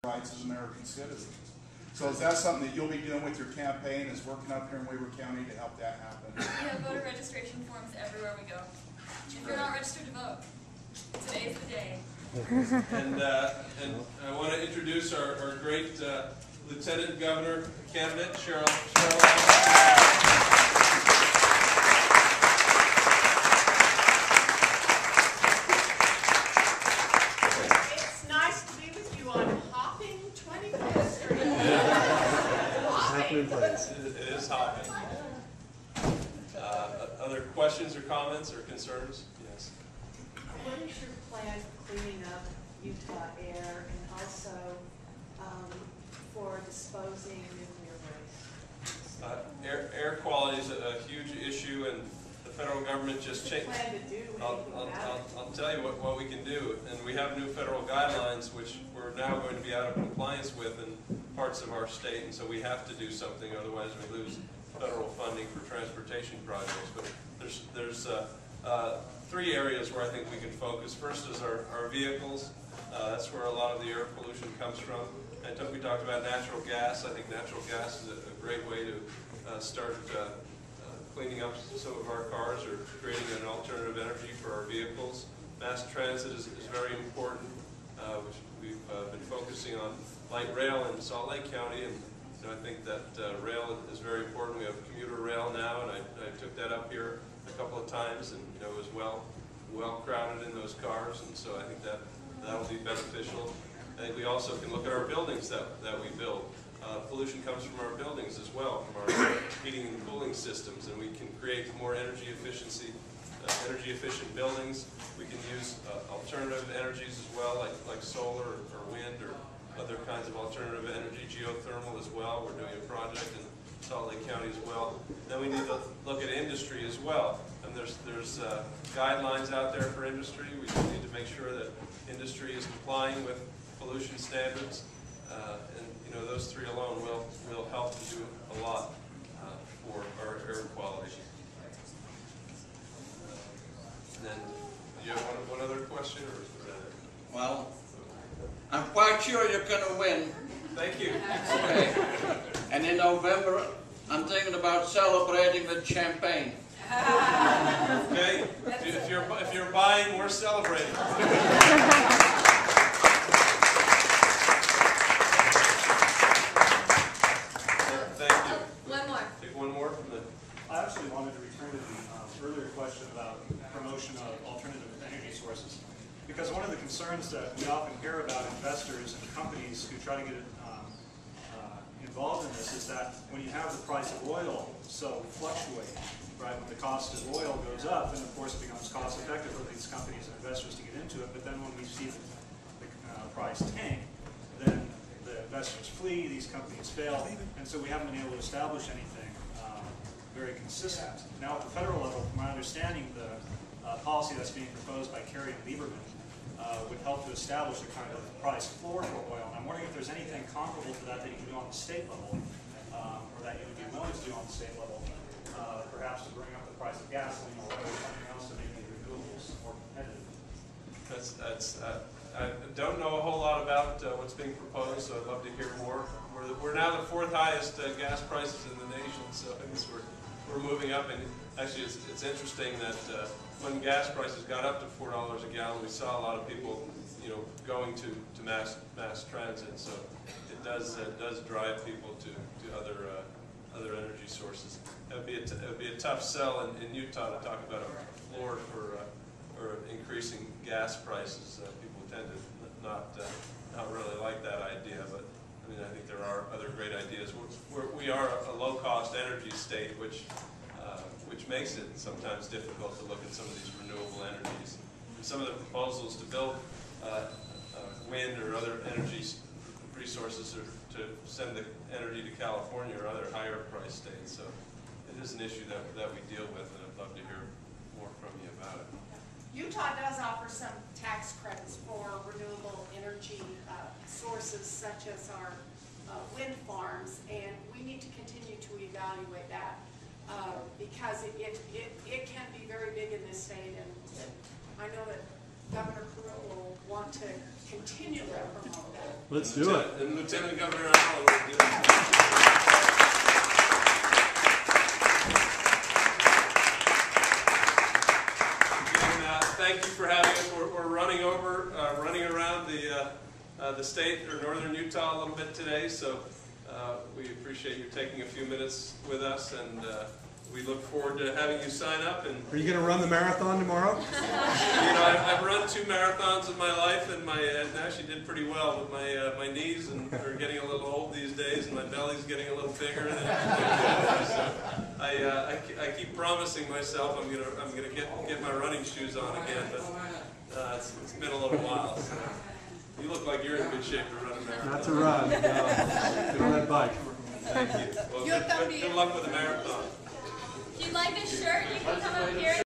rights as American citizens. So is that something that you'll be doing with your campaign, is working up here in Weber County to help that happen? We have voter registration forms everywhere we go. If you're not registered to vote, today's the day. And I want to introduce our great Lieutenant Governor candidate, Sheryl. It's nice to be with you on hopping 25th Street. Hopping. It is hopping. Other questions or comments or concerns? Yes. What is your plan for cleaning up Utah air and also for disposing nuclear waste? Air quality is a huge issue, and the federal government just changed. What do you plan to do? I'll tell you what we can do, and we have new federal guidelines which we're now going to be out of compliance with in parts of our state, and so we have to do something, otherwise we lose federal funding for transportation projects. But there's three areas where I think we can focus. First is our vehicles. That's where a lot of the air pollution comes from. And we talked about natural gas. I think natural gas is a great way to start cleaning up some of our cars or creating an alternative energy for our vehicles. Mass transit is very important, which we've been focusing on light rail in Salt Lake County, and I think that rail is very important. We have commuter rail now, and I took that up here a couple of times, and it was well crowded in those cars, and so I think that will be beneficial. I think we also can look at our buildings that we build. Pollution comes from our buildings as well, from our heating and cooling systems, and we can create more energy efficient buildings. We can use alternative energies as well, like solar or wind or other kinds of alternative energy, geothermal as well. We're doing a project in Salt Lake County as well. Then we need to look at industry as well. And there's guidelines out there for industry. We need to make sure that industry is complying with pollution standards. And those three alone will help to do a lot for our air quality. And then, do you have one other question, or is that it? Well, I'm quite sure you're going to win. Thank you. Okay. And in November, I'm thinking about celebrating with champagne. Okay. If you're buying, we're celebrating. Thank you. One more. Take one more from the. I actually wanted to return to the earlier question about promotion of alternative energy sources. Because one of the concerns that we often hear about investors and companies who try to get involved in this is that when you have the price of oil so fluctuate, right, when the cost of oil goes up, then of course it becomes cost effective for these companies and investors to get into it. But then when we see the price tank, then the investors flee, these companies fail, and so we haven't been able to establish anything very consistent. Now at the federal level, from my understanding, the policy that's being proposed by Kerry and Lieberman would help to establish a kind of price floor for oil. And I'm wondering if there's anything comparable to that you can do on the state level, or that you would be willing to do on the state level, perhaps to bring up the price of gasoline or something else to make the renewables more competitive. I don't know a whole lot about what's being proposed, so I'd love to hear more. We're now the fourth highest gas prices in the nation, so I guess we're moving up. And actually, it's interesting that when gas prices got up to $4 a gallon, we saw a lot of people, going to mass transit. So it does drive people to other energy sources. It would be a tough sell in Utah to talk about a floor for increasing gas prices. People tend to not really like that idea, but I mean, I think there are other great ideas. We are a low-cost energy state, which makes it sometimes difficult to look at some of these renewable energies. And some of the proposals to build wind or other energy resources or to send the energy to California or other higher-priced states. So it is an issue that we deal with, and I'd love to hear more from you about it. Utah does offer some tax credits for renewable energy sources such as our wind farms, and we need to continue to evaluate that because it can be very big in this state, and I know that Governor Corroon will want to continue to promote that. Let's do it. And Lieutenant Governor Allen will do it. Thank you for having us. We're running around the state or northern Utah a little bit today, so we appreciate you taking a few minutes with us, and we look forward to having you sign up. And Are you going to run the marathon tomorrow? I've run 2 marathons in my life, and I actually did pretty well with my knees, and are getting a little old these days, and my belly's getting a little bigger. So I keep promising myself I'm gonna get my running shoes on again, but it's been a little while. So you look like you're in good shape to run a marathon. Not to run. No. Get on that bike. Thank you. Well, good luck with the marathon. If you'd like this shirt, you can come up here.